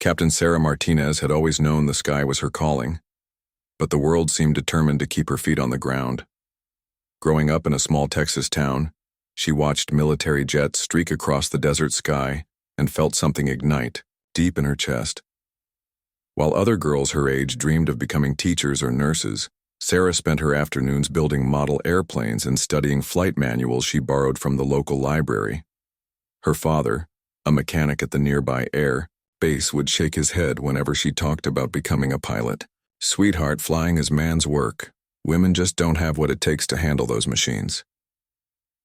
Captain Sarah Martinez had always known the sky was her calling, but the world seemed determined to keep her feet on the ground. Growing up in a small Texas town, she watched military jets streak across the desert sky and felt something ignite deep in her chest. While other girls her age dreamed of becoming teachers or nurses, Sarah spent her afternoons building model airplanes and studying flight manuals she borrowed from the local library. Her father, a mechanic at the nearby air base, would shake his head whenever she talked about becoming a pilot. "Sweetheart, flying is man's work. Women just don't have what it takes to handle those machines."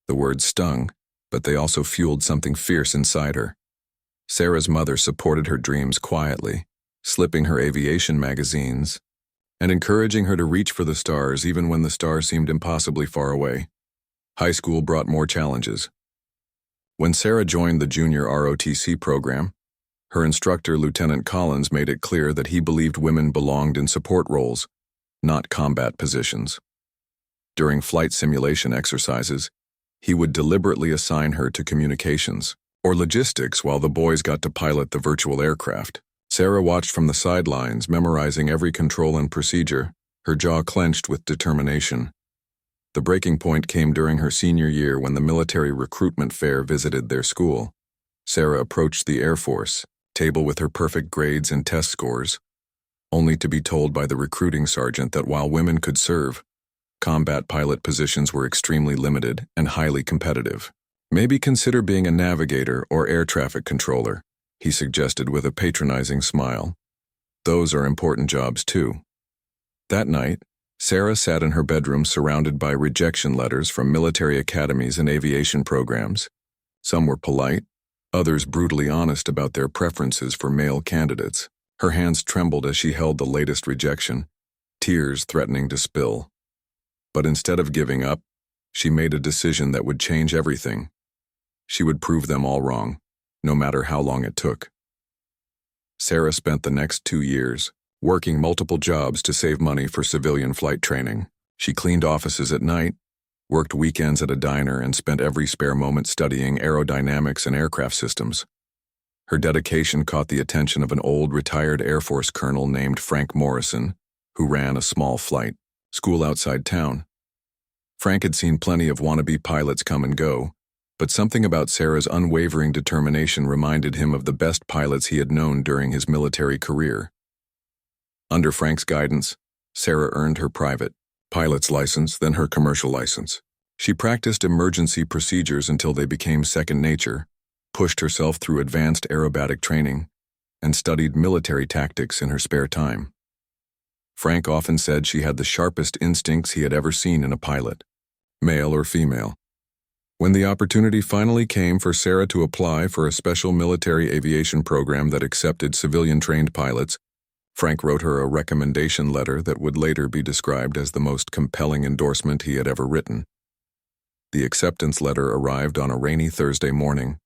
The words stung, but they also fueled something fierce inside her. Sarah's mother supported her dreams quietly, slipping her aviation magazines and encouraging her to reach for the stars even when the stars seemed impossibly far away. High school brought more challenges. When Sarah joined the junior ROTC program, her instructor, Lieutenant Collins, made it clear that he believed women belonged in support roles, not combat positions. During flight simulation exercises, he would deliberately assign her to communications or logistics while the boys got to pilot the virtual aircraft. Sarah watched from the sidelines, memorizing every control and procedure, her jaw clenched with determination. The breaking point came during her senior year when the military recruitment fair visited their school. Sarah approached the Air Force table with her perfect grades and test scores, only to be told by the recruiting sergeant that while women could serve, combat pilot positions were extremely limited and highly competitive. "Maybe consider being a navigator or air traffic controller," he suggested with a patronizing smile. "Those are important jobs too." That night, Sarah sat in her bedroom surrounded by rejection letters from military academies and aviation programs. Some were polite, others brutally honest about their preferences for male candidates. Her hands trembled as she held the latest rejection, tears threatening to spill. But instead of giving up, she made a decision that would change everything. She would prove them all wrong, no matter how long it took. Sarah spent the next 2 years working multiple jobs to save money for civilian flight training. She cleaned offices at night, worked weekends at a diner, and spent every spare moment studying aerodynamics and aircraft systems. Her dedication caught the attention of an old retired Air Force colonel named Frank Morrison, who ran a small flight school outside town. Frank had seen plenty of wannabe pilots come and go, but something about Sarah's unwavering determination reminded him of the best pilots he had known during his military career. Under Frank's guidance, Sarah earned her private pilot's license, then her commercial license. She practiced emergency procedures until they became second nature, pushed herself through advanced aerobatic training, and studied military tactics in her spare time. Frank often said she had the sharpest instincts he had ever seen in a pilot, male or female. When the opportunity finally came for Sarah to apply for a special military aviation program that accepted civilian-trained pilots, Frank wrote her a recommendation letter that would later be described as the most compelling endorsement he had ever written. The acceptance letter arrived on a rainy Thursday morning.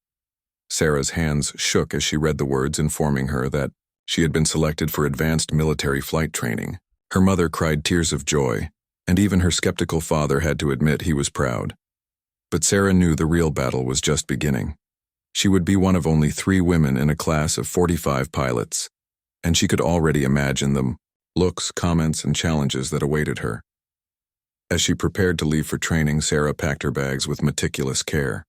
Sarah's hands shook as she read the words informing her that she had been selected for advanced military flight training. Her mother cried tears of joy, and even her skeptical father had to admit he was proud. But Sarah knew the real battle was just beginning. She would be one of only 3 women in a class of 45 pilots, and she could already imagine the looks, comments, and challenges that awaited her. As she prepared to leave for training, Sarah packed her bags with meticulous care.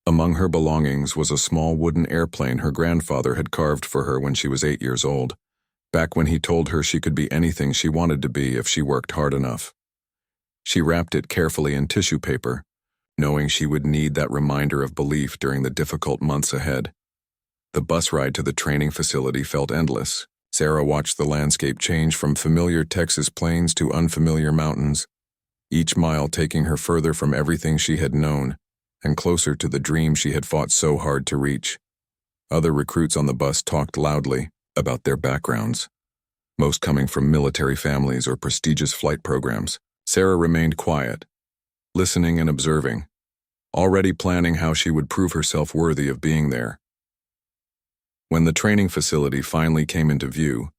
Among her belongings was a small wooden airplane her grandfather had carved for her when she was 8 years old, back when he told her she could be anything she wanted to be if she worked hard enough. She wrapped it carefully in tissue paper, knowing she would need that reminder of belief during the difficult months ahead. The bus ride to the training facility felt endless. Sarah watched the landscape change from familiar Texas plains to unfamiliar mountains, each mile taking her further from everything she had known and closer to the dream she had fought so hard to reach. Other recruits on the bus talked loudly about their backgrounds, most coming from military families or prestigious flight programs. Sarah remained quiet, listening and observing, already planning how she would prove herself worthy of being there. When the training facility finally came into view,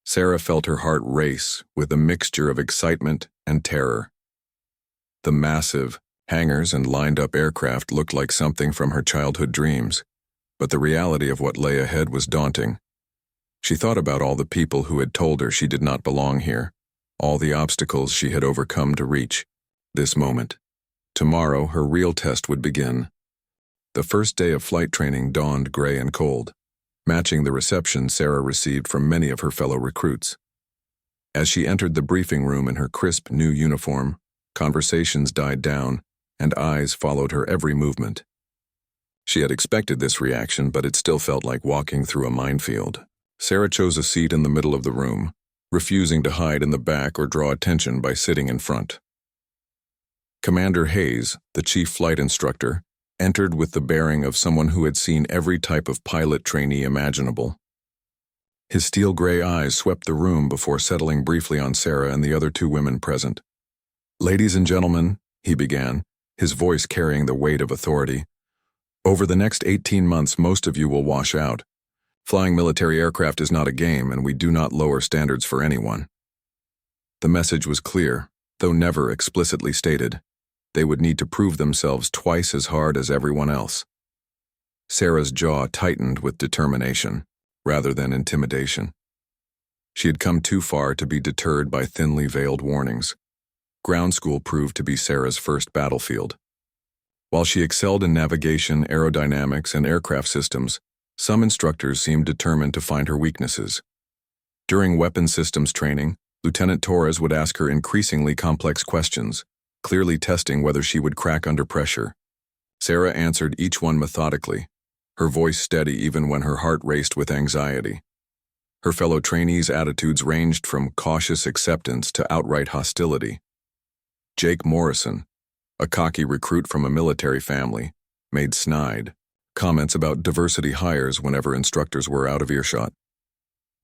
Sarah felt her heart race with a mixture of excitement and terror. The massive hangars and lined-up aircraft looked like something from her childhood dreams, but the reality of what lay ahead was daunting. She thought about all the people who had told her she did not belong here, all the obstacles she had overcome to reach this moment. Tomorrow, her real test would begin. The first day of flight training dawned gray and cold, matching the reception Sarah received from many of her fellow recruits. As she entered the briefing room in her crisp new uniform, conversations died down, and eyes followed her every movement. She had expected this reaction, but it still felt like walking through a minefield. Sarah chose a seat in the middle of the room, refusing to hide in the back or draw attention by sitting in front. Commander Hayes, the chief flight instructor, entered with the bearing of someone who had seen every type of pilot trainee imaginable. His steel-gray eyes swept the room before settling briefly on Sarah and the other two women present. "Ladies and gentlemen," he began, his voice carrying the weight of authority, "over the next 18 months most of you will wash out. Flying military aircraft is not a game, and we do not lower standards for anyone." The message was clear, though never explicitly stated. They would need to prove themselves twice as hard as everyone else. Sarah's jaw tightened with determination, rather than intimidation. She had come too far to be deterred by thinly veiled warnings. Ground school proved to be Sarah's first battlefield. While she excelled in navigation, aerodynamics, and aircraft systems, some instructors seemed determined to find her weaknesses. During weapon systems training, Lieutenant Torres would ask her increasingly complex questions, clearly testing whether she would crack under pressure. Sarah answered each one methodically, her voice steady even when her heart raced with anxiety. Her fellow trainees' attitudes ranged from cautious acceptance to outright hostility. Jake Morrison, a cocky recruit from a military family, made snide comments about diversity hires whenever instructors were out of earshot.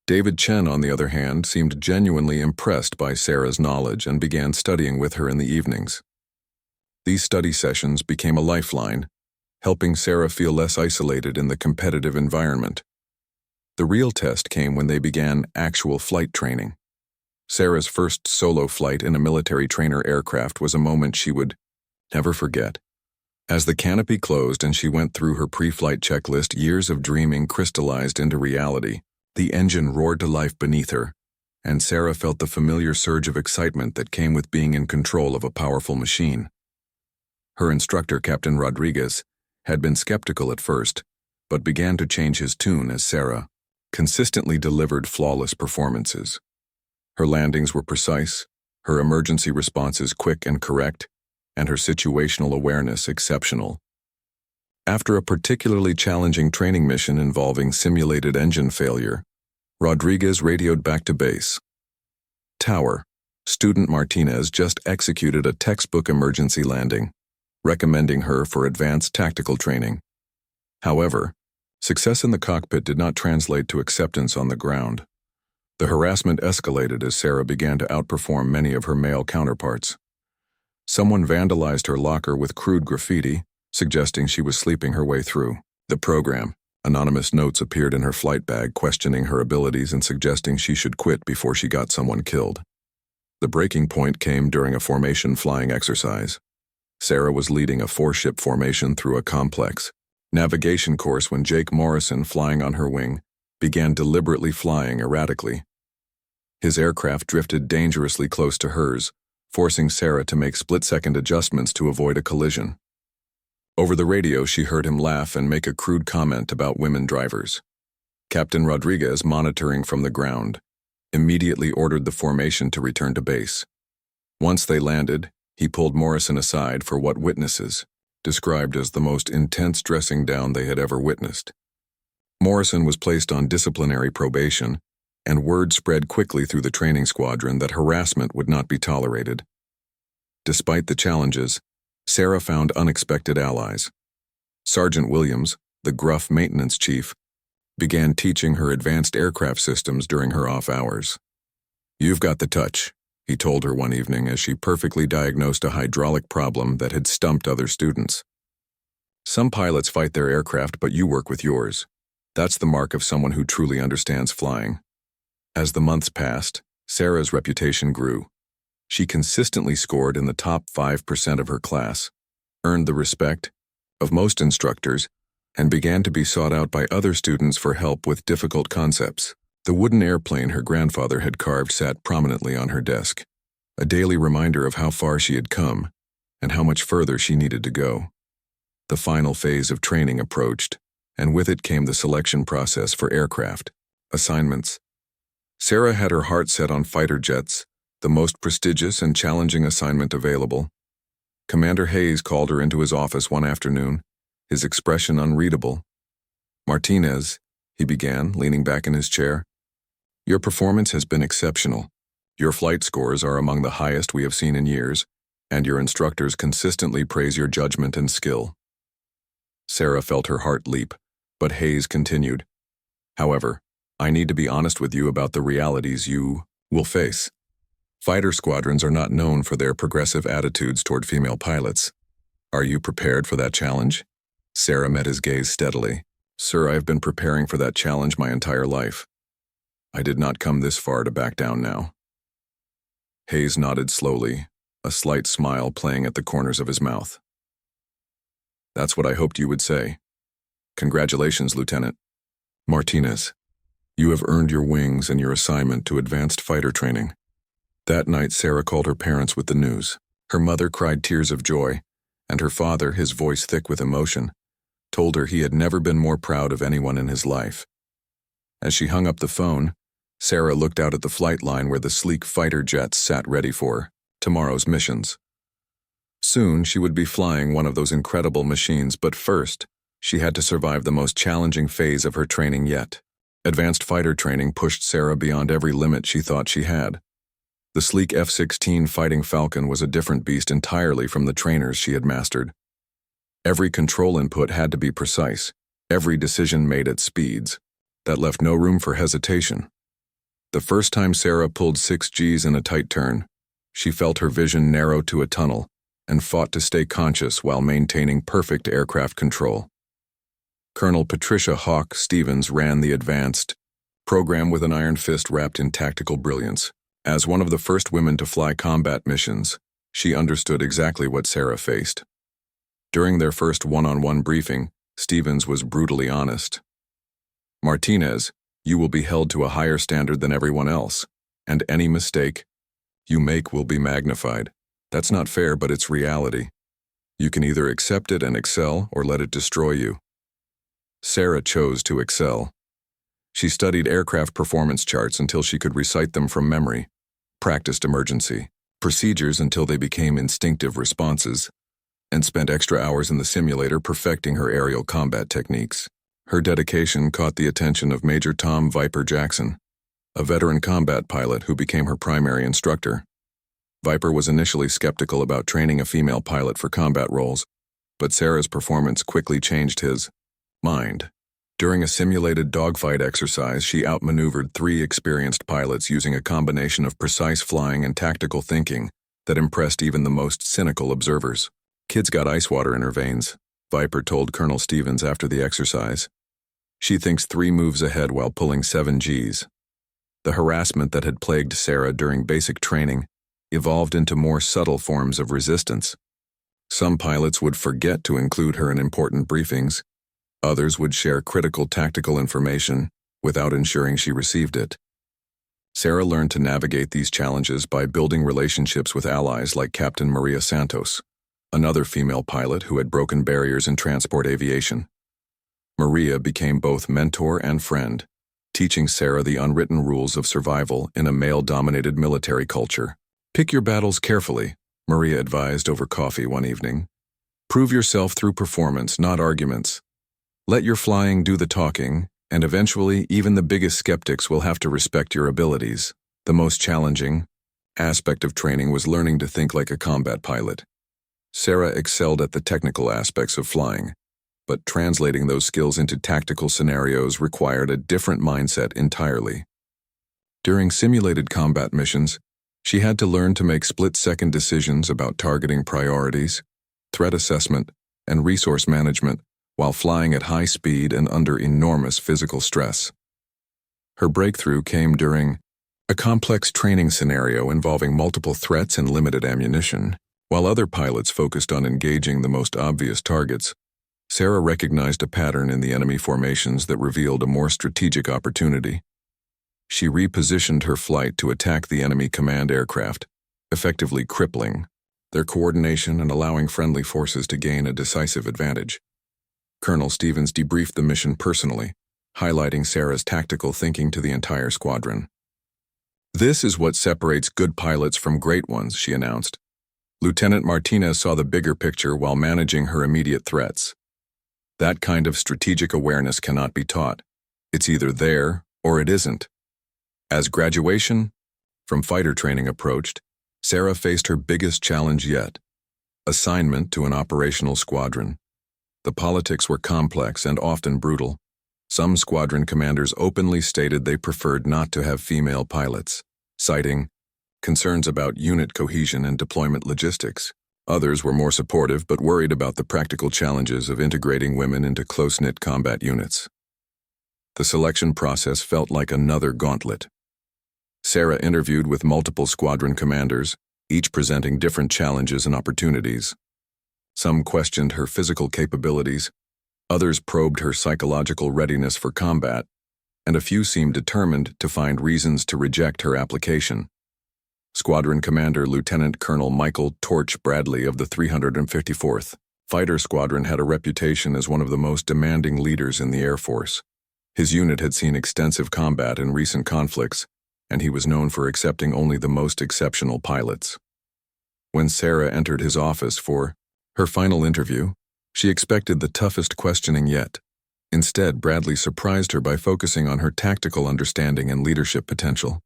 David Chen, on the other hand, seemed genuinely impressed by Sarah's knowledge and began studying with her in the evenings. These study sessions became a lifeline, helping Sarah feel less isolated in the competitive environment. The real test came when they began actual flight training. Sarah's first solo flight in a military trainer aircraft was a moment she would never forget. As the canopy closed and she went through her pre-flight checklist, years of dreaming crystallized into reality. The engine roared to life beneath her, and Sarah felt the familiar surge of excitement that came with being in control of a powerful machine. Her instructor, Captain Rodriguez, had been skeptical at first, but began to change his tune as Sarah consistently delivered flawless performances. Her landings were precise, her emergency responses quick and correct, and her situational awareness exceptional. After a particularly challenging training mission involving simulated engine failure, Rodriguez radioed back to base. "Tower, Student Martinez just executed a textbook emergency landing, recommending her for advanced tactical training. However, success in the cockpit did not translate to acceptance on the ground. The harassment escalated as Sarah began to outperform many of her male counterparts. Someone vandalized her locker with crude graffiti, suggesting she was sleeping her way through the program. Anonymous notes appeared in her flight bag questioning her abilities and suggesting she should quit before she got someone killed. The breaking point came during a formation flying exercise. Sarah was leading a four-ship formation through a complex navigation course when Jake Morrison, flying on her wing, began deliberately flying erratically. His aircraft drifted dangerously close to hers, forcing Sarah to make split-second adjustments to avoid a collision. Over the radio, she heard him laugh and make a crude comment about women drivers. Captain Rodriguez, monitoring from the ground, immediately ordered the formation to return to base. Once they landed, he pulled Morrison aside for what witnesses described as the most intense dressing down they had ever witnessed. Morrison was placed on disciplinary probation, and word spread quickly through the training squadron that harassment would not be tolerated. Despite the challenges, Sarah found unexpected allies. Sergeant Williams, the gruff maintenance chief, began teaching her advanced aircraft systems during her off hours. "You've got the touch," he told her one evening as she perfectly diagnosed a hydraulic problem that had stumped other students. "Some pilots fight their aircraft, but you work with yours. That's the mark of someone who truly understands flying." As the months passed, Sarah's reputation grew. She consistently scored in the top 5% of her class, earned the respect of most instructors, and began to be sought out by other students for help with difficult concepts. The wooden airplane her grandfather had carved sat prominently on her desk, a daily reminder of how far she had come and how much further she needed to go. The final phase of training approached, and with it came the selection process for aircraft assignments. Sarah had her heart set on fighter jets, the most prestigious and challenging assignment available. Commander Hayes called her into his office one afternoon, his expression unreadable. "Martinez," he began, leaning back in his chair, "your performance has been exceptional. Your flight scores are among the highest we have seen in years, and your instructors consistently praise your judgment and skill." Sarah felt her heart leap, but Hayes continued, "However, I need to be honest with you about the realities you will face. Fighter squadrons are not known for their progressive attitudes toward female pilots. Are you prepared for that challenge?" Sarah met his gaze steadily. "Sir, I have been preparing for that challenge my entire life. I did not come this far to back down now." Hayes nodded slowly, a slight smile playing at the corners of his mouth. "That's what I hoped you would say. Congratulations, Lieutenant Martinez. You have earned your wings and your assignment to advanced fighter training." That night, Sarah called her parents with the news. Her mother cried tears of joy, and her father, his voice thick with emotion, told her he had never been more proud of anyone in his life. As she hung up the phone, Sarah looked out at the flight line where the sleek fighter jets sat ready for tomorrow's missions. Soon, she would be flying one of those incredible machines, but first, she had to survive the most challenging phase of her training yet. Advanced fighter training pushed Sarah beyond every limit she thought she had. The sleek F-16 Fighting Falcon was a different beast entirely from the trainers she had mastered. Every control input had to be precise, every decision made at speeds that left no room for hesitation. The first time Sarah pulled 6 Gs in a tight turn, she felt her vision narrow to a tunnel and fought to stay conscious while maintaining perfect aircraft control. Colonel Patricia Hawk Stevens ran the advanced program with an iron fist wrapped in tactical brilliance. As one of the first women to fly combat missions, she understood exactly what Sarah faced. During their first one-on-one briefing, Stevens was brutally honest. "Martinez, you will be held to a higher standard than everyone else, and any mistake you make will be magnified. That's not fair, but it's reality. You can either accept it and excel or let it destroy you." Sarah chose to excel. She studied aircraft performance charts until she could recite them from memory, practiced emergency procedures until they became instinctive responses, and spent extra hours in the simulator perfecting her aerial combat techniques. Her dedication caught the attention of Major Tom Viper Jackson, a veteran combat pilot who became her primary instructor. Viper was initially skeptical about training a female pilot for combat roles, but Sarah's performance quickly changed his mind. During a simulated dogfight exercise, she outmaneuvered 3 experienced pilots using a combination of precise flying and tactical thinking that impressed even the most cynical observers. "Kid's got ice water in her veins," Viper told Colonel Stevens after the exercise. "She thinks 3 moves ahead while pulling 7 Gs. The harassment that had plagued Sarah during basic training evolved into more subtle forms of resistance. Some pilots would forget to include her in important briefings. Others would share critical tactical information without ensuring she received it. Sarah learned to navigate these challenges by building relationships with allies like Captain Maria Santos, another female pilot who had broken barriers in transport aviation. Maria became both mentor and friend, teaching Sarah the unwritten rules of survival in a male-dominated military culture. "Pick your battles carefully," Maria advised over coffee one evening. "Prove yourself through performance, not arguments. Let your flying do the talking, and eventually even the biggest skeptics will have to respect your abilities." The most challenging aspect of training was learning to think like a combat pilot. Sarah excelled at the technical aspects of flying, but translating those skills into tactical scenarios required a different mindset entirely. During simulated combat missions, she had to learn to make split-second decisions about targeting priorities, threat assessment, and resource management while flying at high speed and under enormous physical stress. Her breakthrough came during a complex training scenario involving multiple threats and limited ammunition. While other pilots focused on engaging the most obvious targets, Sarah recognized a pattern in the enemy formations that revealed a more strategic opportunity. She repositioned her flight to attack the enemy command aircraft, effectively crippling their coordination and allowing friendly forces to gain a decisive advantage. Colonel Stevens debriefed the mission personally, highlighting Sarah's tactical thinking to the entire squadron. "This is what separates good pilots from great ones," she announced. Lieutenant Martinez saw the bigger picture while managing her immediate threats. That kind of strategic awareness cannot be taught. It's either there or it isn't. As graduation from fighter training approached, Sarah faced her biggest challenge yet: assignment to an operational squadron. The politics were complex and often brutal. Some squadron commanders openly stated they preferred not to have female pilots, citing concerns about unit cohesion and deployment logistics. Others were more supportive but worried about the practical challenges of integrating women into close-knit combat units. The selection process felt like another gauntlet. Sarah interviewed with multiple squadron commanders, each presenting different challenges and opportunities. Some questioned her physical capabilities, others probed her psychological readiness for combat, and a few seemed determined to find reasons to reject her application. Squadron Commander Lieutenant Colonel Michael Torch Bradley of the 354th Fighter Squadron had a reputation as one of the most demanding leaders in the Air Force. His unit had seen extensive combat in recent conflicts, and he was known for accepting only the most exceptional pilots. When Sarah entered his office for her final interview, she expected the toughest questioning yet. Instead, Bradley surprised her by focusing on her tactical understanding and leadership potential.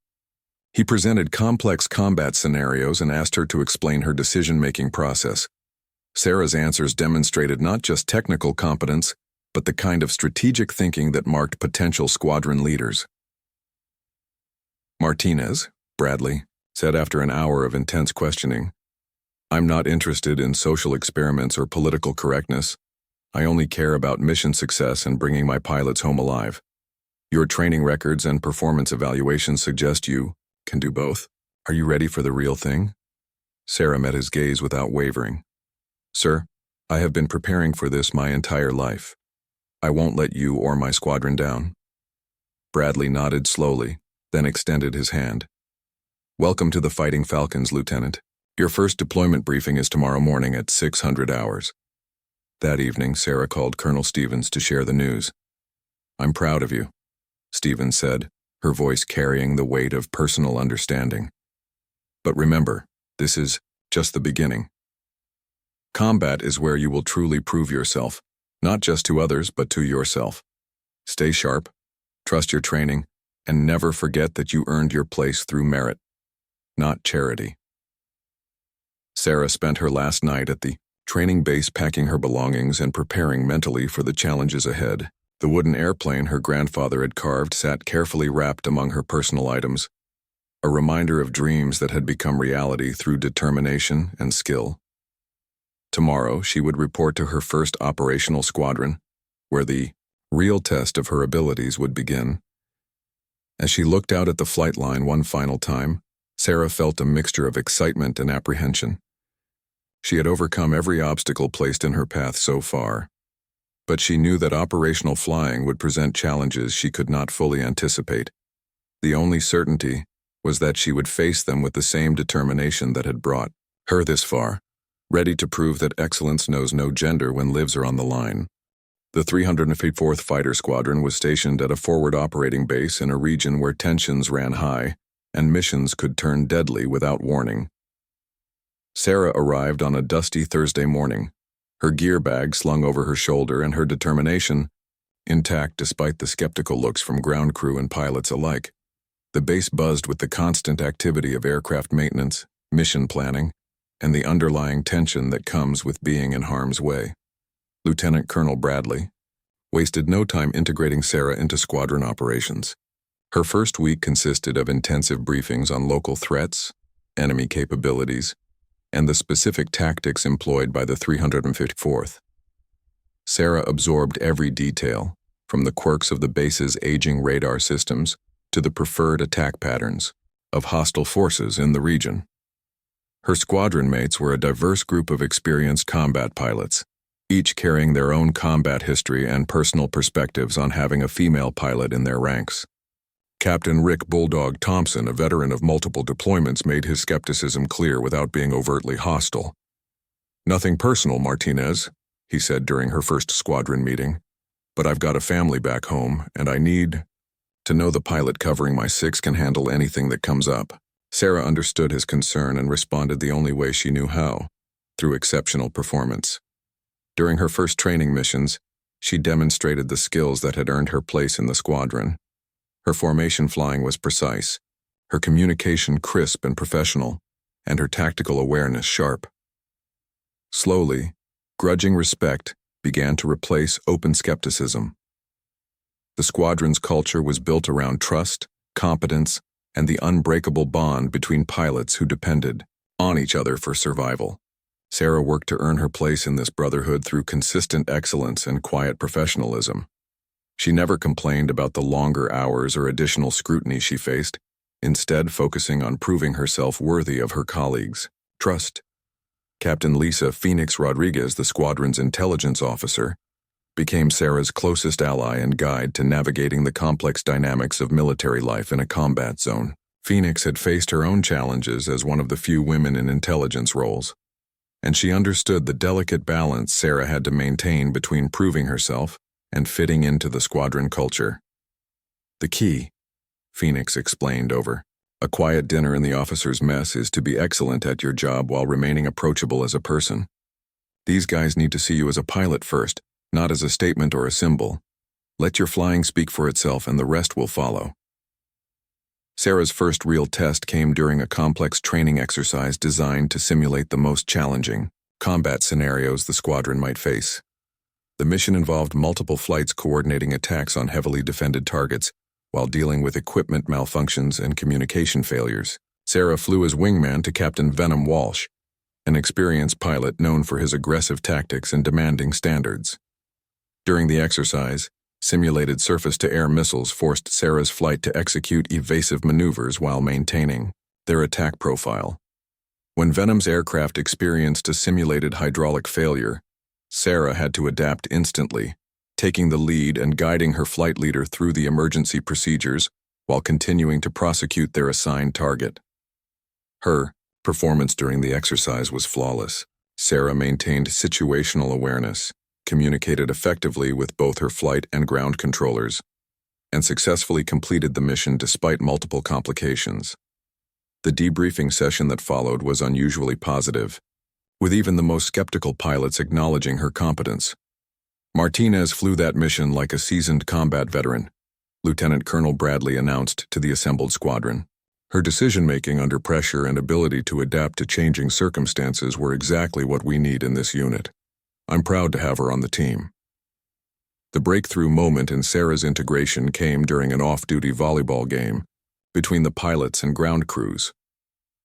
He presented complex combat scenarios and asked her to explain her decision-making process. Sarah's answers demonstrated not just technical competence, but the kind of strategic thinking that marked potential squadron leaders. "Martinez," Bradley said after an hour of intense questioning, "I'm not interested in social experiments or political correctness. I only care about mission success and bringing my pilots home alive. Your training records and performance evaluations suggest you can do both. Are you ready for the real thing?" Sarah met his gaze without wavering. "Sir, I have been preparing for this my entire life. I won't let you or my squadron down." Bradley nodded slowly, then extended his hand. "Welcome to the Fighting Falcons, Lieutenant. Your first deployment briefing is tomorrow morning at 600 hours. That evening, Sarah called Colonel Stevens to share the news. "I'm proud of you," Stevens said, her voice carrying the weight of personal understanding. "But remember, this is just the beginning. Combat is where you will truly prove yourself, not just to others, but to yourself. Stay sharp, trust your training, and never forget that you earned your place through merit, not charity." Sarah spent her last night at the training base packing her belongings and preparing mentally for the challenges ahead. The wooden airplane her grandfather had carved sat carefully wrapped among her personal items, a reminder of dreams that had become reality through determination and skill. Tomorrow, she would report to her first operational squadron, where the real test of her abilities would begin. As she looked out at the flight line one final time, Sarah felt a mixture of excitement and apprehension. She had overcome every obstacle placed in her path so far, but she knew that operational flying would present challenges she could not fully anticipate. The only certainty was that she would face them with the same determination that had brought her this far, ready to prove that excellence knows no gender when lives are on the line. The 354th Fighter Squadron was stationed at a forward operating base in a region where tensions ran high and missions could turn deadly without warning. Sarah arrived on a dusty Thursday morning, her gear bag slung over her shoulder and her determination intact despite the skeptical looks from ground crew and pilots alike. The base buzzed with the constant activity of aircraft maintenance, mission planning, and the underlying tension that comes with being in harm's way. Lieutenant Colonel Bradley wasted no time integrating Sarah into squadron operations. Her first week consisted of intensive briefings on local threats, enemy capabilities, and the specific tactics employed by the 354th. Sarah absorbed every detail, from the quirks of the base's aging radar systems to the preferred attack patterns of hostile forces in the region. Her squadron mates were a diverse group of experienced combat pilots, each carrying their own combat history and personal perspectives on having a female pilot in their ranks. Captain Rick Bulldog Thompson, a veteran of multiple deployments, made his skepticism clear without being overtly hostile. "Nothing personal, Martinez," he said during her first squadron meeting, "but I've got a family back home, and I need to know the pilot covering my six can handle anything that comes up." Sarah understood his concern and responded the only way she knew how, through exceptional performance. During her first training missions, she demonstrated the skills that had earned her place in the squadron. Her formation flying was precise, her communication crisp and professional, and her tactical awareness sharp. Slowly, grudging respect began to replace open skepticism. The squadron's culture was built around trust, competence, and the unbreakable bond between pilots who depended on each other for survival. Sarah worked to earn her place in this brotherhood through consistent excellence and quiet professionalism. She never complained about the longer hours or additional scrutiny she faced, instead focusing on proving herself worthy of her colleagues' trust. Captain Lisa Phoenix Rodriguez, the squadron's intelligence officer, became Sarah's closest ally and guide to navigating the complex dynamics of military life in a combat zone. Phoenix had faced her own challenges as one of the few women in intelligence roles, and she understood the delicate balance Sarah had to maintain between proving herself and fitting into the squadron culture. "The key," Phoenix explained over a quiet dinner in the officers' mess, "is to be excellent at your job while remaining approachable as a person. These guys need to see you as a pilot first, not as a statement or a symbol. Let your flying speak for itself and the rest will follow." Sarah's first real test came during a complex training exercise designed to simulate the most challenging combat scenarios the squadron might face. The mission involved multiple flights coordinating attacks on heavily defended targets while dealing with equipment malfunctions and communication failures. Sarah flew as wingman to Captain Venom Walsh, an experienced pilot known for his aggressive tactics and demanding standards. During the exercise, simulated surface-to-air missiles forced Sarah's flight to execute evasive maneuvers while maintaining their attack profile. When Venom's aircraft experienced a simulated hydraulic failure, Sarah had to adapt instantly, taking the lead and guiding her flight leader through the emergency procedures while continuing to prosecute their assigned target. Her performance during the exercise was flawless. Sarah maintained situational awareness, communicated effectively with both her flight and ground controllers, and successfully completed the mission despite multiple complications. The debriefing session that followed was unusually positive, with even the most skeptical pilots acknowledging her competence. "Martinez flew that mission like a seasoned combat veteran," Lieutenant Colonel Bradley announced to the assembled squadron. "Her decision-making under pressure and ability to adapt to changing circumstances were exactly what we need in this unit. I'm proud to have her on the team." The breakthrough moment in Sarah's integration came during an off-duty volleyball game between the pilots and ground crews.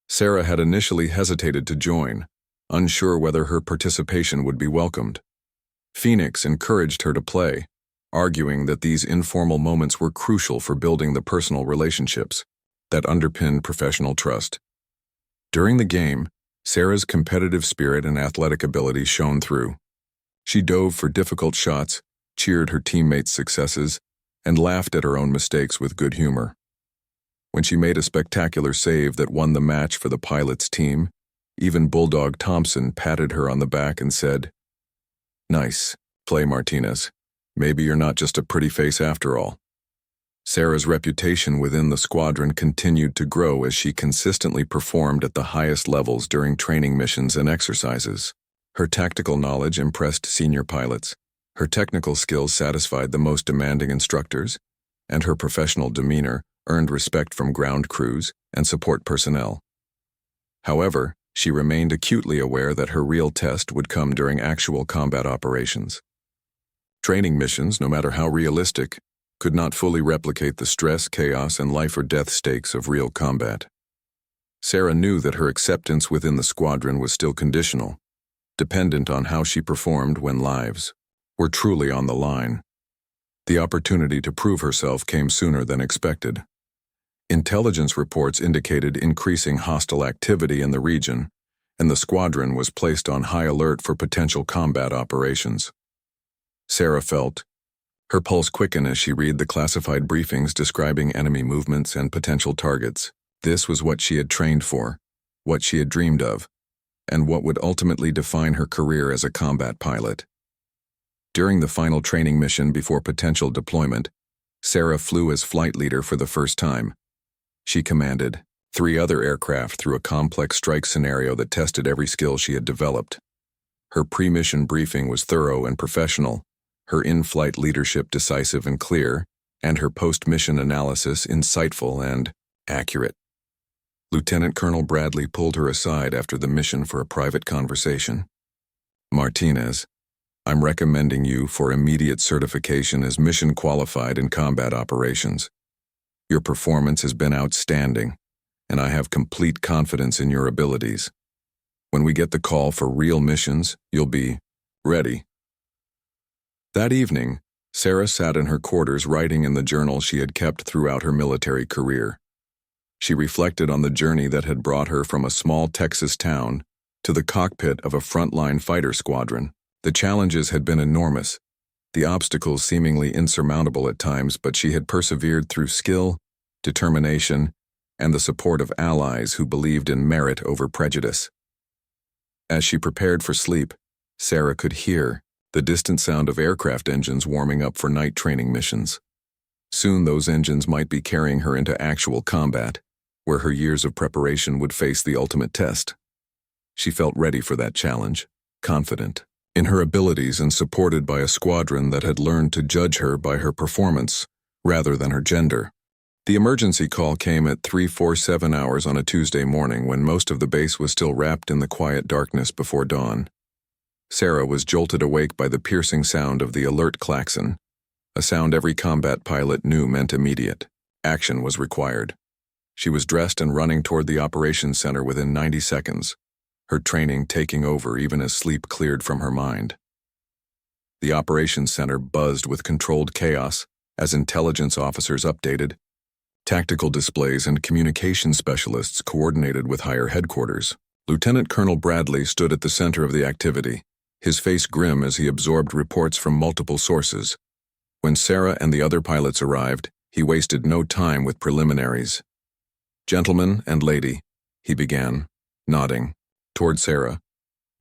Sarah had initially hesitated to join, unsure whether her participation would be welcomed. Phoenix encouraged her to play, arguing that these informal moments were crucial for building the personal relationships that underpin professional trust. During the game, Sarah's competitive spirit and athletic ability shone through. She dove for difficult shots, cheered her teammates' successes, and laughed at her own mistakes with good humor. When she made a spectacular save that won the match for the pilot's team, even Bulldog Thompson patted her on the back and said, "Nice play, Martinez. Maybe you're not just a pretty face after all." Sarah's reputation within the squadron continued to grow as she consistently performed at the highest levels during training missions and exercises. Her tactical knowledge impressed senior pilots, her technical skills satisfied the most demanding instructors, and her professional demeanor earned respect from ground crews and support personnel. However, she remained acutely aware that her real test would come during actual combat operations. Training missions, no matter how realistic, could not fully replicate the stress, chaos, and life-or-death stakes of real combat. Sarah knew that her acceptance within the squadron was still conditional, dependent on how she performed when lives were truly on the line. The opportunity to prove herself came sooner than expected. Intelligence reports indicated increasing hostile activity in the region, and the squadron was placed on high alert for potential combat operations. Sarah felt Her pulse quickened as she read the classified briefings describing enemy movements and potential targets. This was what she had trained for, what she had dreamed of, and what would ultimately define her career as a combat pilot. During the final training mission before potential deployment, Sarah flew as flight leader for the first time. She commanded 3 other aircraft through a complex strike scenario that tested every skill she had developed. Her pre-mission briefing was thorough and professional, her in-flight leadership decisive and clear, and her post-mission analysis insightful and accurate. Lieutenant Colonel Bradley pulled her aside after the mission for a private conversation. "Martinez, I'm recommending you for immediate certification as mission qualified in combat operations. Your performance has been outstanding, and I have complete confidence in your abilities. When we get the call for real missions, you'll be ready." That evening, Sarah sat in her quarters writing in the journal she had kept throughout her military career. She reflected on the journey that had brought her from a small Texas town to the cockpit of a frontline fighter squadron. The challenges had been enormous, the obstacles seemingly insurmountable at times, but she had persevered through skill, determination, and the support of allies who believed in merit over prejudice. As she prepared for sleep, Sarah could hear the distant sound of aircraft engines warming up for night training missions. Soon those engines might be carrying her into actual combat, where her years of preparation would face the ultimate test. She felt ready for that challenge, confident in her abilities and supported by a squadron that had learned to judge her by her performance rather than her gender. The emergency call came at 3:47 hours on a Tuesday morning when most of the base was still wrapped in the quiet darkness before dawn. Sarah was jolted awake by the piercing sound of the alert klaxon, a sound every combat pilot knew meant immediate action was required. She was dressed and running toward the operations center within 90 seconds, her training taking over even as sleep cleared from her mind. The operations center buzzed with controlled chaos as intelligence officers updated, tactical displays and communication specialists coordinated with higher headquarters. Lieutenant Colonel Bradley stood at the center of the activity, his face grim as he absorbed reports from multiple sources. When Sarah and the other pilots arrived, he wasted no time with preliminaries. "Gentlemen and lady," he began, nodding toward Sarah,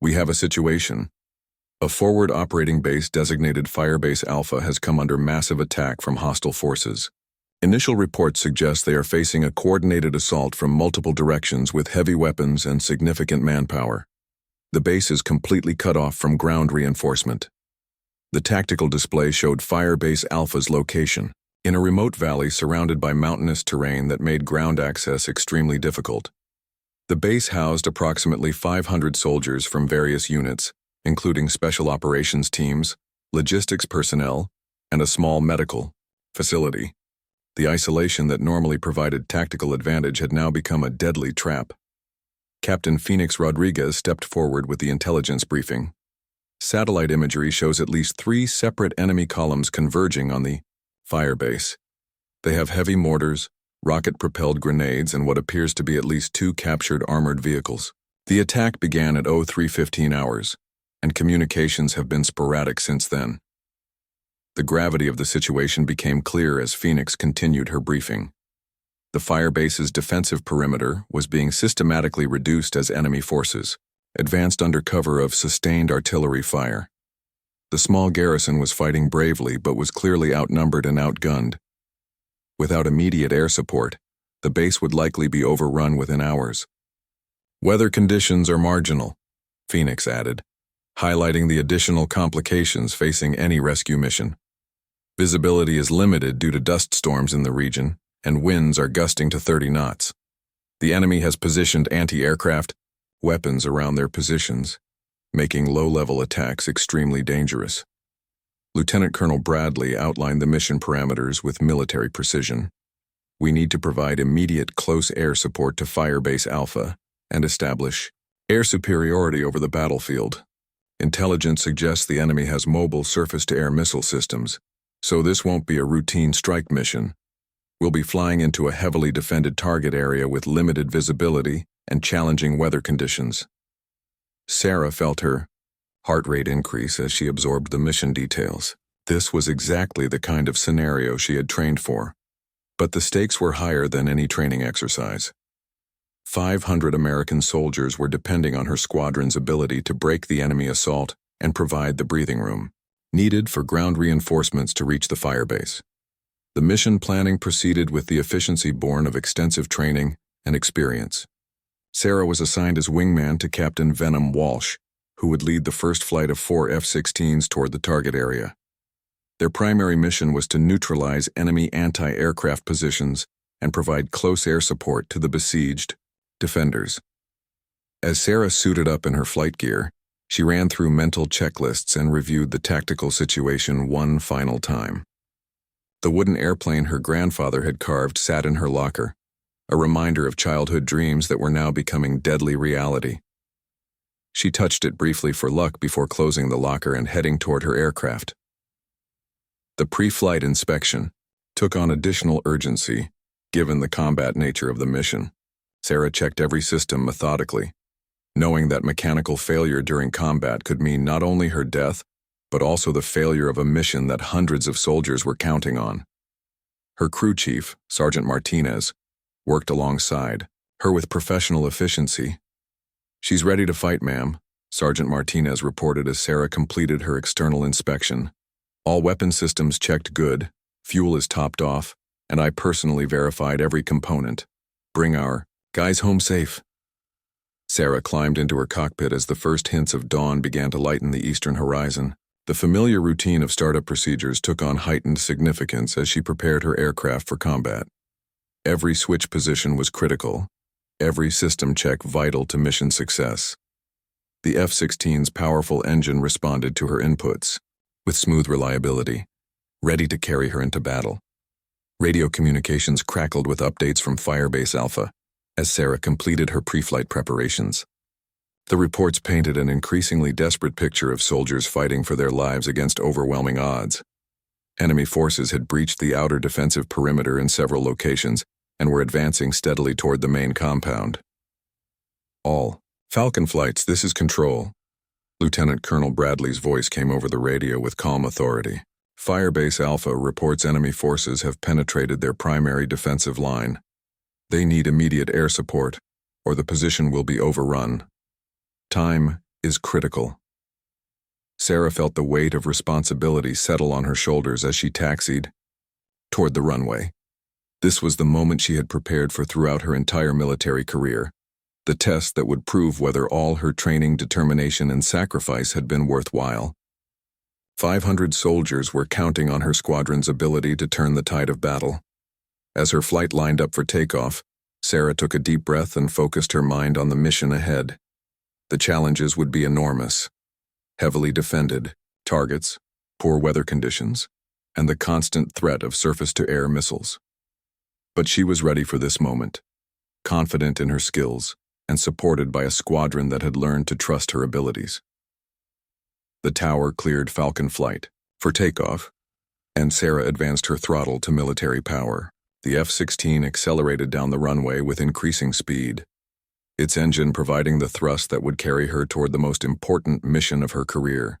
"we have a situation. A forward operating base designated Firebase Alpha has come under massive attack from hostile forces. Initial reports suggest they are facing a coordinated assault from multiple directions with heavy weapons and significant manpower. The base is completely cut off from ground reinforcement." The tactical display showed Firebase Alpha's location, in a remote valley surrounded by mountainous terrain that made ground access extremely difficult. The base housed approximately 500 soldiers from various units, including special operations teams, logistics personnel, and a small medical facility. The isolation that normally provided tactical advantage had now become a deadly trap. Captain Phoenix Rodriguez stepped forward with the intelligence briefing. Satellite imagery shows at least 3 separate enemy columns converging on the firebase. They have heavy mortars, rocket-propelled grenades, and what appears to be at least 2 captured armored vehicles. The attack began at 03:15 hours, and communications have been sporadic since then. The gravity of the situation became clear as Phoenix continued her briefing. The firebase's defensive perimeter was being systematically reduced as enemy forces advanced under cover of sustained artillery fire. The small garrison was fighting bravely but was clearly outnumbered and outgunned. Without immediate air support, the base would likely be overrun within hours. "Weather conditions are marginal," Phoenix added, highlighting the additional complications facing any rescue mission. "Visibility is limited due to dust storms in the region, and winds are gusting to 30 knots. The enemy has positioned anti-aircraft weapons around their positions, making low-level attacks extremely dangerous." Lieutenant Colonel Bradley outlined the mission parameters with military precision. "We need to provide immediate close air support to Firebase Alpha and establish air superiority over the battlefield. Intelligence suggests the enemy has mobile surface-to-air missile systems, so this won't be a routine strike mission. We'll be flying into a heavily defended target area with limited visibility and challenging weather conditions." Sarah felt her heart rate increase as she absorbed the mission details. This was exactly the kind of scenario she had trained for. But the stakes were higher than any training exercise. 500 American soldiers were depending on her squadron's ability to break the enemy assault and provide the breathing room needed for ground reinforcements to reach the firebase. The mission planning proceeded with the efficiency born of extensive training and experience. Sarah was assigned as wingman to Captain Venom Walsh, who would lead the first flight of 4 F-16s toward the target area. Their primary mission was to neutralize enemy anti-aircraft positions and provide close air support to the besieged defenders. As Sarah suited up in her flight gear, she ran through mental checklists and reviewed the tactical situation one final time. The wooden airplane her grandfather had carved sat in her locker, a reminder of childhood dreams that were now becoming deadly reality. She touched it briefly for luck before closing the locker and heading toward her aircraft. The pre-flight inspection took on additional urgency, given the combat nature of the mission. Sarah checked every system methodically, knowing that mechanical failure during combat could mean not only her death, but also the failure of a mission that hundreds of soldiers were counting on. Her crew chief, Sergeant Martinez, worked alongside her with professional efficiency. "She's ready to fight, ma'am," Sergeant Martinez reported as Sarah completed her external inspection. "All weapon systems checked good, fuel is topped off, and I personally verified every component. Bring our guys home safe." Sarah climbed into her cockpit as the first hints of dawn began to lighten the eastern horizon. The familiar routine of startup procedures took on heightened significance as she prepared her aircraft for combat. Every switch position was critical, every system check vital to mission success. The F-16's powerful engine responded to her inputs with smooth reliability, ready to carry her into battle. Radio communications crackled with updates from Firebase Alpha as Sarah completed her pre-flight preparations. The reports painted an increasingly desperate picture of soldiers fighting for their lives against overwhelming odds. Enemy forces had breached the outer defensive perimeter in several locations and were advancing steadily toward the main compound. "All Falcon flights, this is Control." Lieutenant Colonel Bradley's voice came over the radio with calm authority. "Firebase Alpha reports enemy forces have penetrated their primary defensive line. They need immediate air support, or the position will be overrun. Time is critical." Sarah felt the weight of responsibility settle on her shoulders as she taxied toward the runway. This was the moment she had prepared for throughout her entire military career, the test that would prove whether all her training, determination, and sacrifice had been worthwhile. 500 soldiers were counting on her squadron's ability to turn the tide of battle. As her flight lined up for takeoff, Sarah took a deep breath and focused her mind on the mission ahead. The challenges would be enormous. Heavily defended targets, poor weather conditions, and the constant threat of surface-to-air missiles. But she was ready for this moment, confident in her skills and supported by a squadron that had learned to trust her abilities. The tower cleared Falcon flight for takeoff, and Sarah advanced her throttle to military power. The F-16 accelerated down the runway with increasing speed, its engine providing the thrust that would carry her toward the most important mission of her career.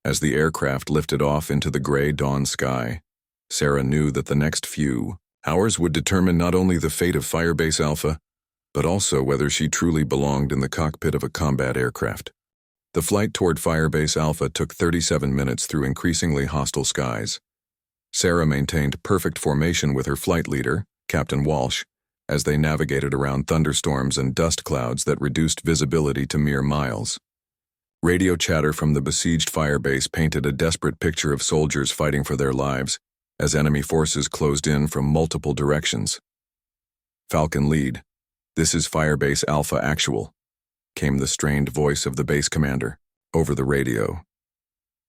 As the aircraft lifted off into the gray dawn sky, Sarah knew that the next few hours would determine not only the fate of Firebase Alpha, but also whether she truly belonged in the cockpit of a combat aircraft. The flight toward Firebase Alpha took 37 minutes through increasingly hostile skies. Sarah maintained perfect formation with her flight leader, Captain Walsh, as they navigated around thunderstorms and dust clouds that reduced visibility to mere miles. Radio chatter from the besieged firebase painted a desperate picture of soldiers fighting for their lives as enemy forces closed in from multiple directions. "Falcon lead, this is Firebase Alpha Actual," came the strained voice of the base commander over the radio.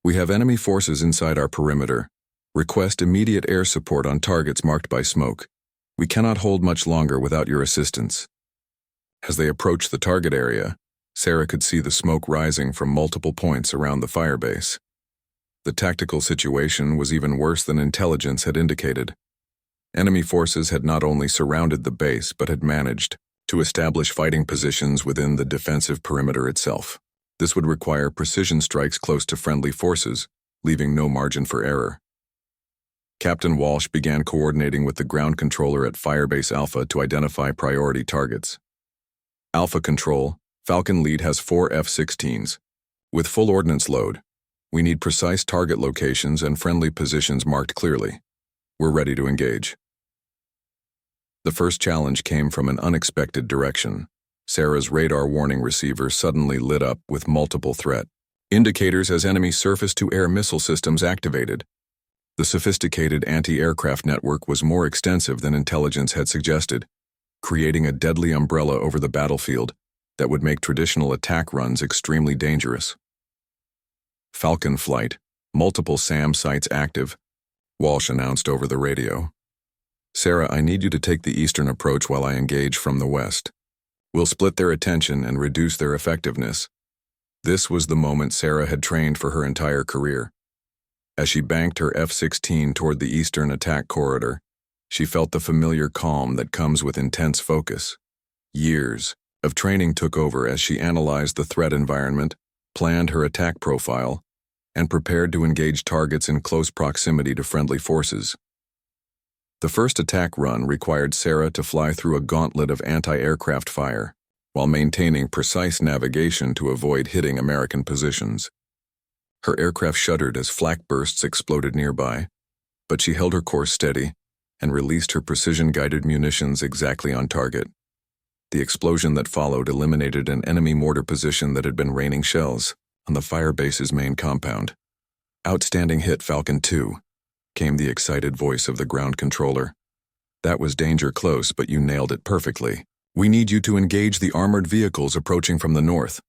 "We have enemy forces inside our perimeter. Request immediate air support on targets marked by smoke. We cannot hold much longer without your assistance." As they approached the target area, Sarah could see the smoke rising from multiple points around the firebase. The tactical situation was even worse than intelligence had indicated. Enemy forces had not only surrounded the base but had managed to establish fighting positions within the defensive perimeter itself. This would require precision strikes close to friendly forces, leaving no margin for error. Captain Walsh began coordinating with the ground controller at Firebase Alpha to identify priority targets. Alpha Control, Falcon Lead has 4 F-16s. With full ordnance load, we need precise target locations and friendly positions marked clearly. We're ready to engage. The first challenge came from an unexpected direction. Sarah's radar warning receiver suddenly lit up with multiple threat indicators as enemy surface-to-air missile systems activated. The sophisticated anti-aircraft network was more extensive than intelligence had suggested, creating a deadly umbrella over the battlefield that would make traditional attack runs extremely dangerous. Falcon flight, multiple SAM sites active, Walsh announced over the radio. Sarah, I need you to take the eastern approach while I engage from the west. We'll split their attention and reduce their effectiveness. This was the moment Sarah had trained for her entire career. As she banked her F-16 toward the eastern attack corridor, she felt the familiar calm that comes with intense focus. Years of training took over as she analyzed the threat environment, planned her attack profile, and prepared to engage targets in close proximity to friendly forces. The first attack run required Sarah to fly through a gauntlet of anti-aircraft fire, while maintaining precise navigation to avoid hitting American positions. Her aircraft shuddered as flak bursts exploded nearby, but she held her course steady and released her precision-guided munitions exactly on target. The explosion that followed eliminated an enemy mortar position that had been raining shells on the firebase's main compound. Outstanding hit, Falcon 2, came the excited voice of the ground controller. That was danger close, but you nailed it perfectly. We need you to engage the armored vehicles approaching from the north.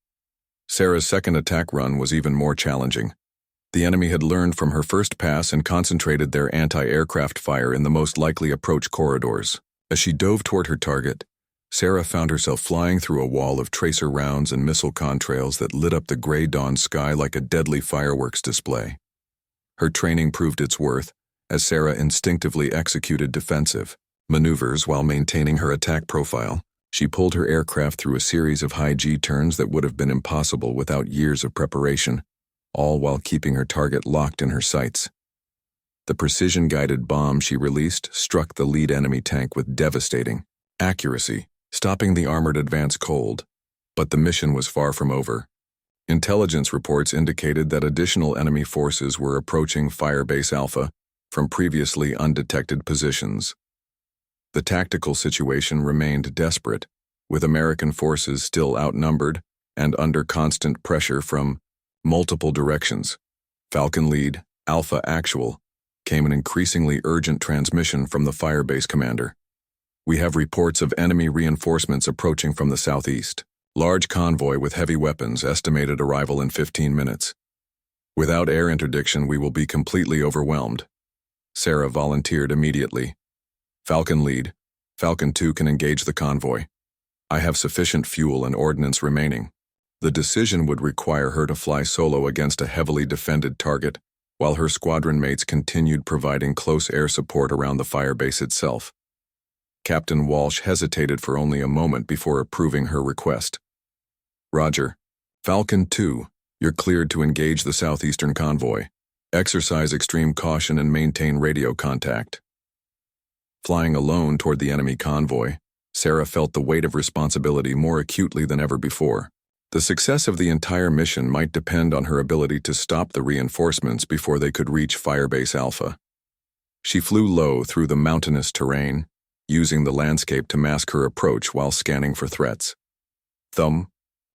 Sarah's second attack run was even more challenging. The enemy had learned from her first pass and concentrated their anti-aircraft fire in the most likely approach corridors. As she dove toward her target, Sarah found herself flying through a wall of tracer rounds and missile contrails that lit up the gray dawn sky like a deadly fireworks display. Her training proved its worth, as Sarah instinctively executed defensive maneuvers while maintaining her attack profile. She pulled her aircraft through a series of high G turns that would have been impossible without years of preparation, all while keeping her target locked in her sights. The precision-guided bomb she released struck the lead enemy tank with devastating accuracy, stopping the armored advance cold. But the mission was far from over. Intelligence reports indicated that additional enemy forces were approaching Firebase Alpha from previously undetected positions. The tactical situation remained desperate, with American forces still outnumbered and under constant pressure from multiple directions. Falcon Lead, Alpha Actual, came an increasingly urgent transmission from the Firebase commander. We have reports of enemy reinforcements approaching from the southeast. Large convoy with heavy weapons, estimated arrival in 15 minutes. Without air interdiction, we will be completely overwhelmed. Sarah volunteered immediately. Falcon Lead, Falcon 2 can engage the convoy. I have sufficient fuel and ordnance remaining. The decision would require her to fly solo against a heavily defended target, while her squadron mates continued providing close air support around the firebase itself. Captain Walsh hesitated for only a moment before approving her request. Roger. Falcon 2, you're cleared to engage the southeastern convoy. Exercise extreme caution and maintain radio contact. Flying alone toward the enemy convoy, Sarah felt the weight of responsibility more acutely than ever before. The success of the entire mission might depend on her ability to stop the reinforcements before they could reach Firebase Alpha. She flew low through the mountainous terrain, using the landscape to mask her approach while scanning for threats.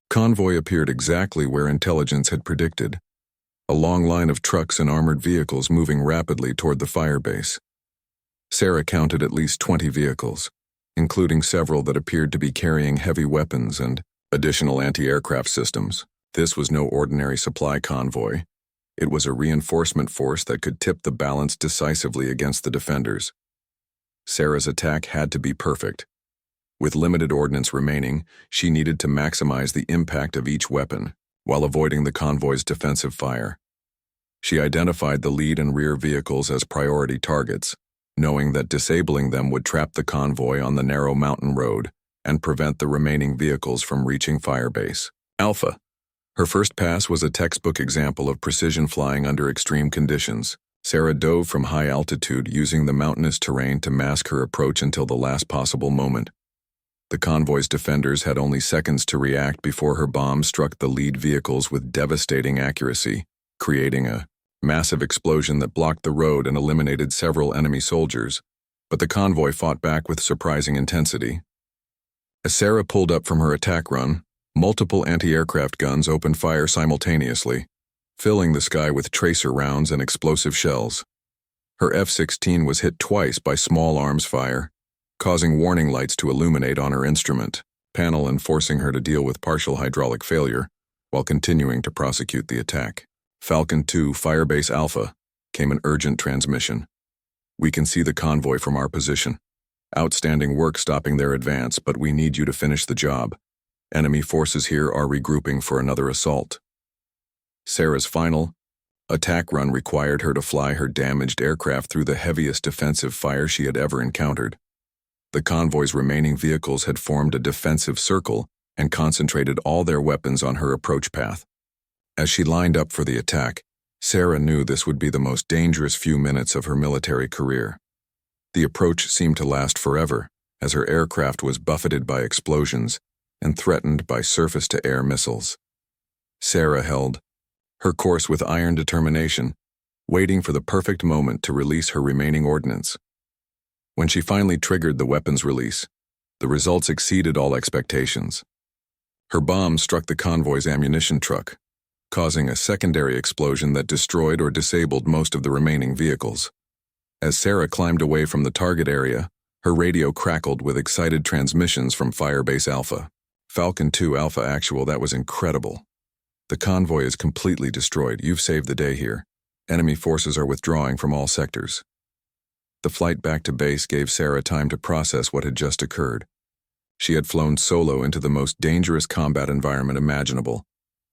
Convoy appeared exactly where intelligence had predicted. A long line of trucks and armored vehicles moving rapidly toward the firebase. Sarah counted at least 20 vehicles, including several that appeared to be carrying heavy weapons and additional anti-aircraft systems. This was no ordinary supply convoy. It was a reinforcement force that could tip the balance decisively against the defenders. Sarah's attack had to be perfect. With limited ordnance remaining, she needed to maximize the impact of each weapon, while avoiding the convoy's defensive fire. She identified the lead and rear vehicles as priority targets, knowing that disabling them would trap the convoy on the narrow mountain road and prevent the remaining vehicles from reaching Firebase Alpha. Her first pass was a textbook example of precision flying under extreme conditions. Sarah dove from high altitude, using the mountainous terrain to mask her approach until the last possible moment. The convoy's defenders had only seconds to react before her bomb struck the lead vehicles with devastating accuracy, creating a massive explosion that blocked the road and eliminated several enemy soldiers. But the convoy fought back with surprising intensity. As Sarah pulled up from her attack run, multiple anti-aircraft guns opened fire simultaneously, filling the sky with tracer rounds and explosive shells. Her F-16 was hit twice by small arms fire, causing warning lights to illuminate on her instrument panel and forcing her to deal with partial hydraulic failure while continuing to prosecute the attack. Falcon 2 Firebase Alpha came an urgent transmission. We can see the convoy from our position. Outstanding work stopping their advance, but we need you to finish the job. Enemy forces here are regrouping for another assault. Sarah's final attack run required her to fly her damaged aircraft through the heaviest defensive fire she had ever encountered. The convoy's remaining vehicles had formed a defensive circle and concentrated all their weapons on her approach path. As she lined up for the attack, Sarah knew this would be the most dangerous few minutes of her military career. The approach seemed to last forever, as her aircraft was buffeted by explosions and threatened by surface-to-air missiles. Sarah held her course with iron determination, waiting for the perfect moment to release her remaining ordnance. When she finally triggered the weapons release, the results exceeded all expectations. Her bomb struck the convoy's ammunition truck, causing a secondary explosion that destroyed or disabled most of the remaining vehicles. As Sarah climbed away from the target area, her radio crackled with excited transmissions from Firebase Alpha. Falcon 2 Alpha Actual, that was incredible. The convoy is completely destroyed. You've saved the day here. Enemy forces are withdrawing from all sectors. The flight back to base gave Sarah time to process what had just occurred. She had flown solo into the most dangerous combat environment imaginable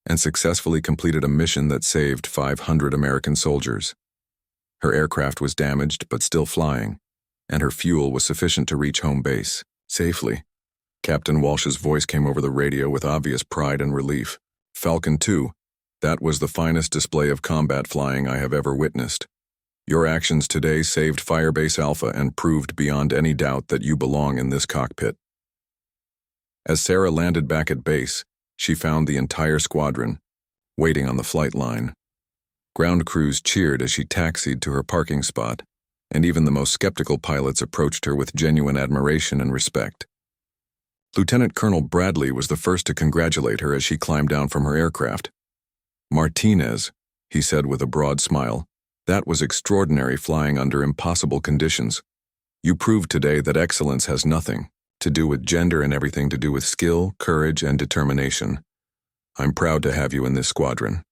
and successfully completed a mission that saved 500 American soldiers. Her aircraft was damaged but still flying, and her fuel was sufficient to reach home base safely. Captain Walsh's voice came over the radio with obvious pride and relief. Falcon 2, that was the finest display of combat flying I have ever witnessed. Your actions today saved Firebase Alpha and proved beyond any doubt that you belong in this cockpit. As Sarah landed back at base, she found the entire squadron waiting on the flight line. Ground crews cheered as she taxied to her parking spot, and even the most skeptical pilots approached her with genuine admiration and respect. Lieutenant Colonel Bradley was the first to congratulate her as she climbed down from her aircraft. "Martinez," he said with a broad smile, "that was extraordinary flying under impossible conditions. You proved today that excellence has nothing to do with gender and everything to do with skill, courage, and determination. I'm proud to have you in this squadron."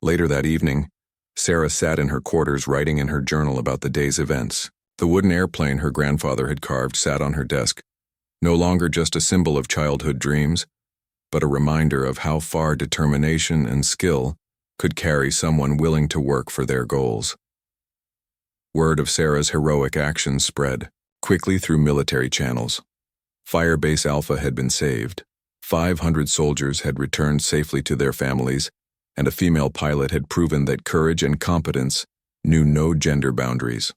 Later that evening, Sarah sat in her quarters writing in her journal about the day's events. The wooden airplane her grandfather had carved sat on her desk, no longer just a symbol of childhood dreams, but a reminder of how far determination and skill could carry someone willing to work for their goals. Word of Sarah's heroic actions spread quickly through military channels. Firebase Alpha had been saved, 500 soldiers had returned safely to their families, and a female pilot had proven that courage and competence knew no gender boundaries.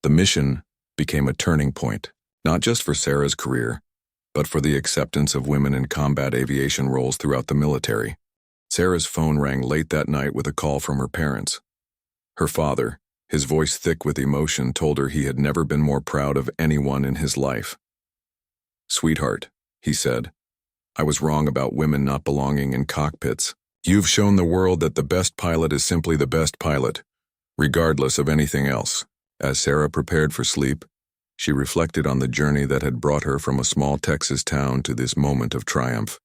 The mission became a turning point, not just for Sarah's career, but for the acceptance of women in combat aviation roles throughout the military. Sarah's phone rang late that night with a call from her parents. Her father, his voice thick with emotion, told her he had never been more proud of anyone in his life. "Sweetheart," he said, "I was wrong about women not belonging in cockpits. You've shown the world that the best pilot is simply the best pilot, regardless of anything else." As Sarah prepared for sleep, she reflected on the journey that had brought her from a small Texas town to this moment of triumph.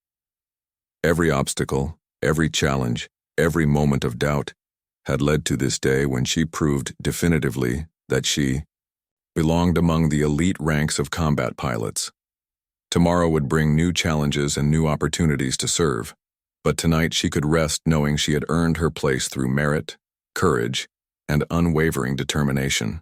Every obstacle, every challenge, every moment of doubt had led to this day when she proved definitively that she belonged among the elite ranks of combat pilots. Tomorrow would bring new challenges and new opportunities to serve, but tonight she could rest knowing she had earned her place through merit, courage, and unwavering determination.